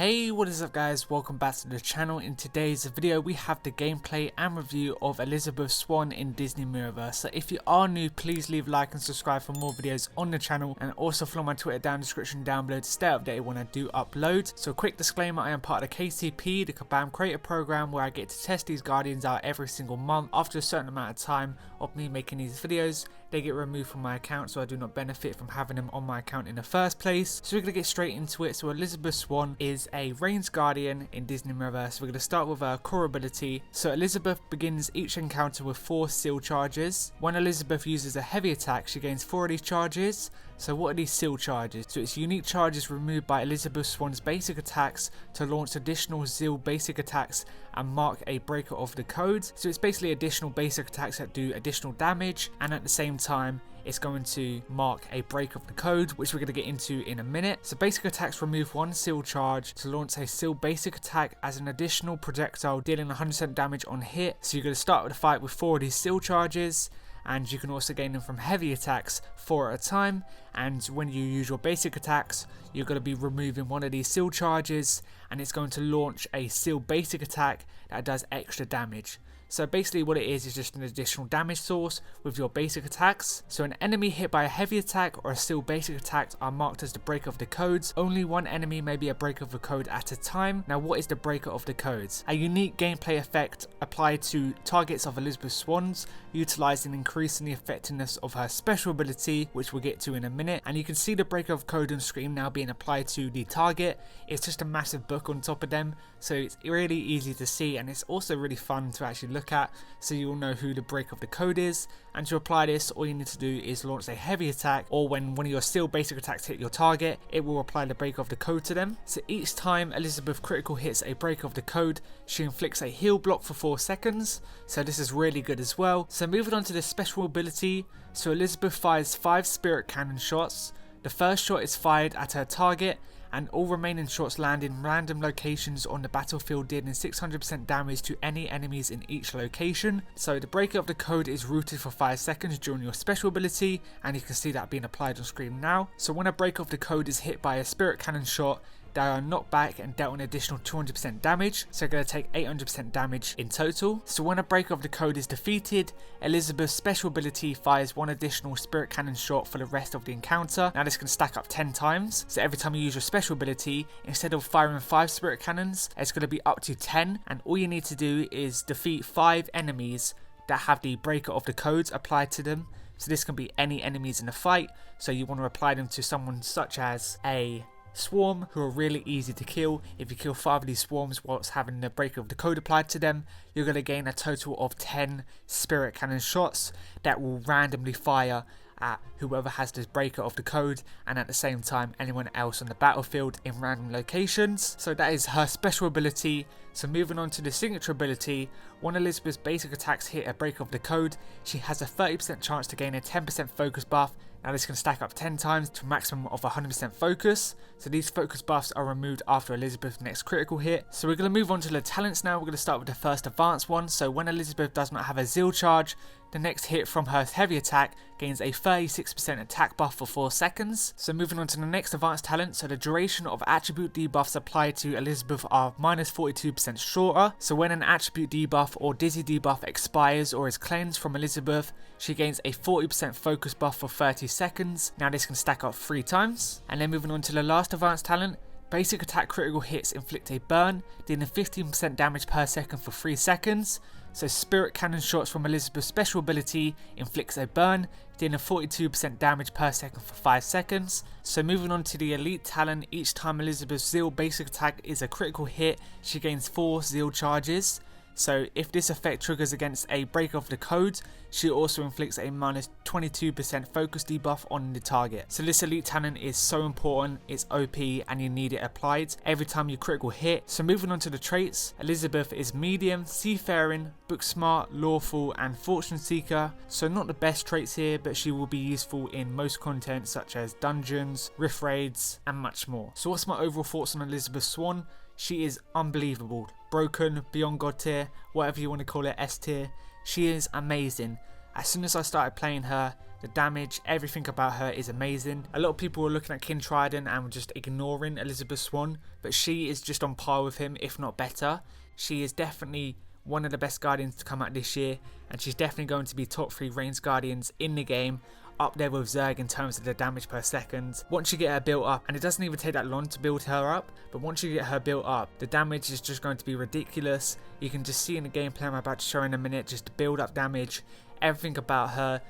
Hey, what is up guys, welcome back to the channel. In today's video we have the gameplay and review of Elizabeth Swann in Disney Mirrorverse. So if you are new, please leave a like and subscribe for more videos on the channel, and also follow my Twitter down in the description down below to stay updated when I do upload. So a quick disclaimer, I am part of the KCP, the Kabam Creator Program, where I get to test these Guardians out every single month. After a certain amount of time of me making these videos, they get removed from my account, so I do not benefit from having them on my account in the first place. So we're going to get straight into it. So Elizabeth Swann is a ranged guardian in Disney Mirrorverse. We're going to start with her core ability. So Elizabeth begins each encounter with 4 seal charges. When Elizabeth uses a heavy attack, she gains 4 of these charges. So what are these seal charges? So it's unique charges removed by Elizabeth Swann's basic attacks to launch additional seal basic attacks and mark a breaker of the code. So it's basically additional basic attacks that do additional damage, and at the same time it's going to mark a break of the code, which we're going to get into in a minute. So basic attacks remove 1 seal charge to launch a seal basic attack as an additional projectile, dealing 100% damage on hit. So you're going to start with the fight with 4 of these seal charges, and you can also gain them from heavy attacks 4 at a time. And when you use your basic attacks, you're going to be removing 1 of these seal charges, and it's going to launch a seal basic attack that does extra damage. So basically what it is just an additional damage source with your basic attacks. So an enemy hit by a heavy attack or a seal basic attack are marked as the breaker of the codes. Only 1 enemy may be a breaker of the code at a time. Now what is the breaker of the codes? A unique gameplay effect applied to targets of Elizabeth Swann's, utilizing increasing the effectiveness of her special ability, which we'll get to in a minute. And you can see the breaker of code on screen now being applied to the target. It's just a massive book on top of them, so it's really easy to see, and it's also really fun to actually look at, so you'll know who the break of the code is. And to apply this, all you need to do is launch a heavy attack, or when one of your seal basic attacks hit your target, it will apply the break of the code to them. So each time Elizabeth critical hits a break of the code, she inflicts a heal block for 4 seconds, so this is really good as well. So moving on to the special ability, so Elizabeth fires 5 spirit cannon shots. The first shot is fired at her target, and all remaining shots land in random locations on the battlefield, dealing 600% damage to any enemies in each location. So the breaker of the code is rooted for 5 seconds during your special ability, and you can see that being applied on screen now. So when a breaker of the code is hit by a spirit cannon shot, they are knocked back and dealt an additional 200% damage, so they're going to take 800% damage in total. So when a breaker of the code is defeated, Elizabeth's special ability fires 1 additional spirit cannon shot for the rest of the encounter. Now this can stack up 10 times, so every time you use your special ability, instead of firing 5 spirit cannons, it's going to be up to 10, and all you need to do is defeat 5 enemies that have the breaker of the codes applied to them. So this can be any enemies in the fight, so you want to apply them to someone such as a swarm, who are really easy to kill. If you kill 5 of these swarms whilst having the breaker of the code applied to them, you're going to gain a total of 10 spirit cannon shots that will randomly fire at whoever has this breaker of the code, and at the same time anyone else on the battlefield in random locations. So that is her special ability. So moving on to the signature ability, when Elizabeth's basic attacks hit a breaker of the code, she has a 30% chance to gain a 10% focus buff. Now this can stack up 10 times to a maximum of 100% focus. So these focus buffs are removed after Elizabeth's next critical hit. So we're going to move on to the talents now. We're going to start with the first advanced one. So when Elizabeth does not have a zeal charge, the next hit from her heavy attack gains a 36% attack buff for 4 seconds. So moving on to the next advanced talent, so the duration of attribute debuffs applied to Elizabeth are -42% shorter. So when an attribute debuff or dizzy debuff expires or is cleansed from Elizabeth, she gains a 40% focus buff for 30 seconds. Now this can stack up 3 times. And then moving on to the last advanced talent, basic attack critical hits inflict a burn, dealing 15% damage per second for 3 seconds. So spirit cannon shots from Elizabeth's special ability inflicts a burn, dealing 42% damage per second for 5 seconds. So moving on to the elite talent, each time Elizabeth's zeal basic attack is a critical hit, she gains 4 zeal charges. So if this effect triggers against a breaker of the code, she also inflicts a -22% focus debuff on the target. So this elite talent is so important, it's OP, and you need it applied every time you critical hit. So moving on to the traits, Elizabeth is medium, seafaring, book smart, lawful, and fortune seeker. So not the best traits here, but she will be useful in most content such as dungeons, rift raids, and much more. So what's my overall thoughts on Elizabeth Swann? She is unbelievable. Broken, beyond God tier, whatever you want to call it, S tier. She is amazing. As soon as I started playing her, the damage, everything about her is amazing. A lot of people were looking at King Trident and were just ignoring Elizabeth Swann, but she is just on par with him, if not better. She is definitely one of the best Guardians to come out this year, and she's definitely going to be top 3 ranged Guardians in the game, up there with Zerg in terms of the damage per second. Once you get her built up, and it doesn't even take that long to build her up, but once you get her built up, the damage is just going to be ridiculous. You can just see in the gameplay I'm about to show in a minute, just the build up damage, everything about her,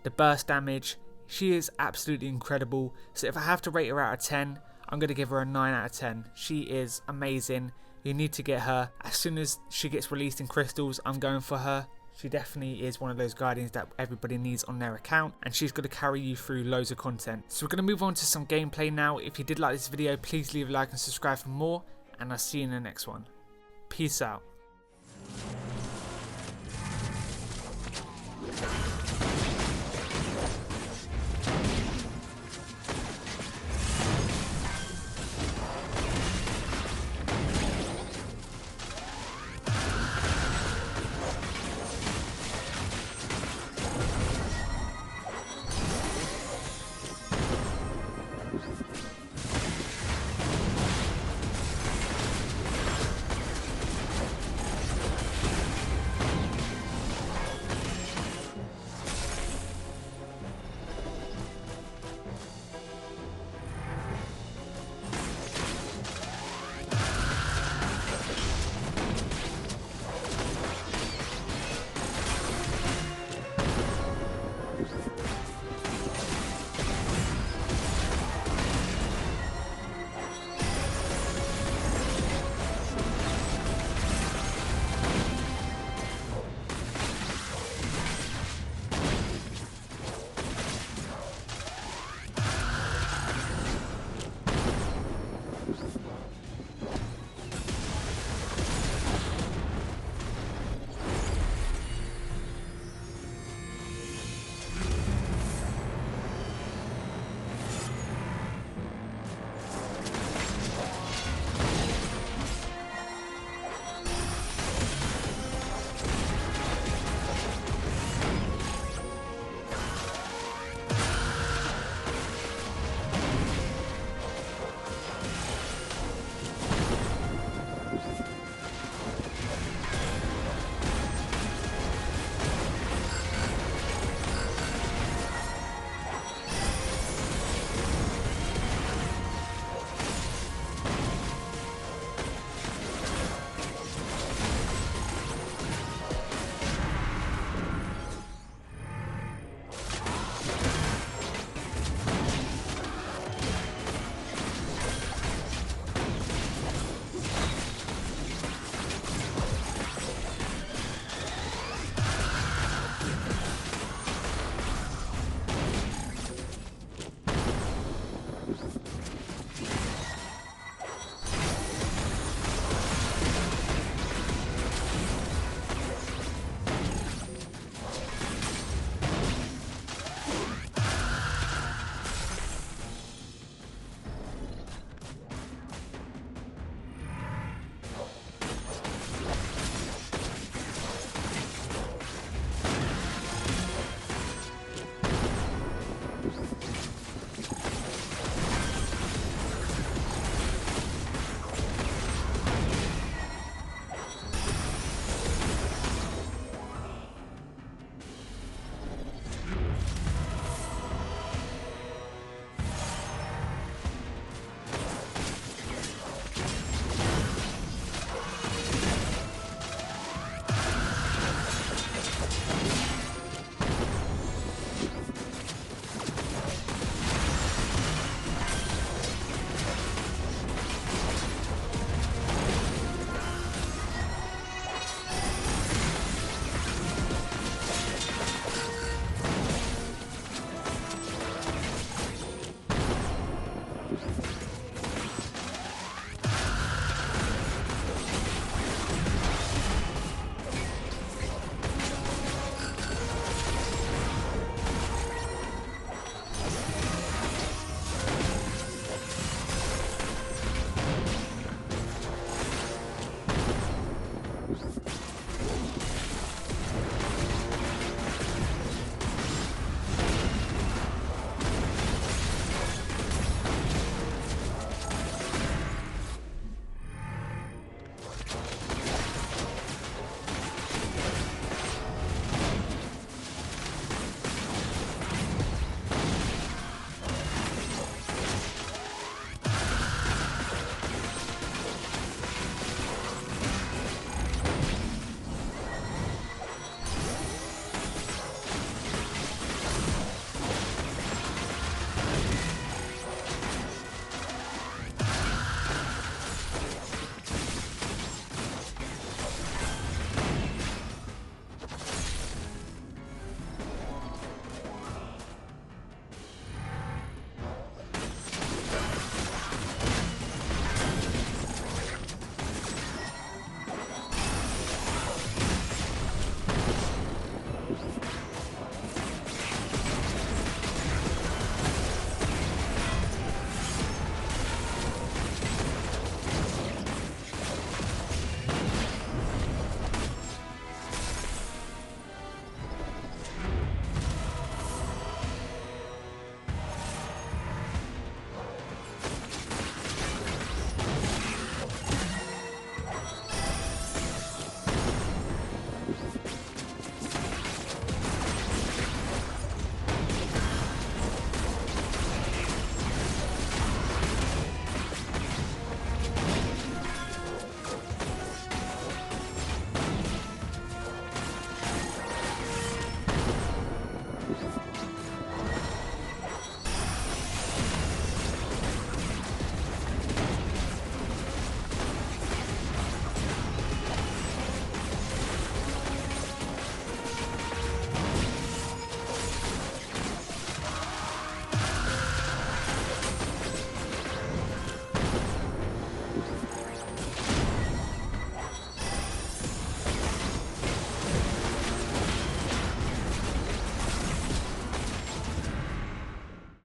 the burst damage. She is absolutely incredible. So if I have to rate her out of 10, I'm going to give her a 9 out of 10. She is amazing. You need to get her. As soon as she gets released in crystals, I'm going for her. She definitely is one of those Guardians that everybody needs on their account, and she's going to carry you through loads of content. So we're going to move on to some gameplay now. If you did like this video, please leave a like and subscribe for more, and I'll see you in the next one. Peace out.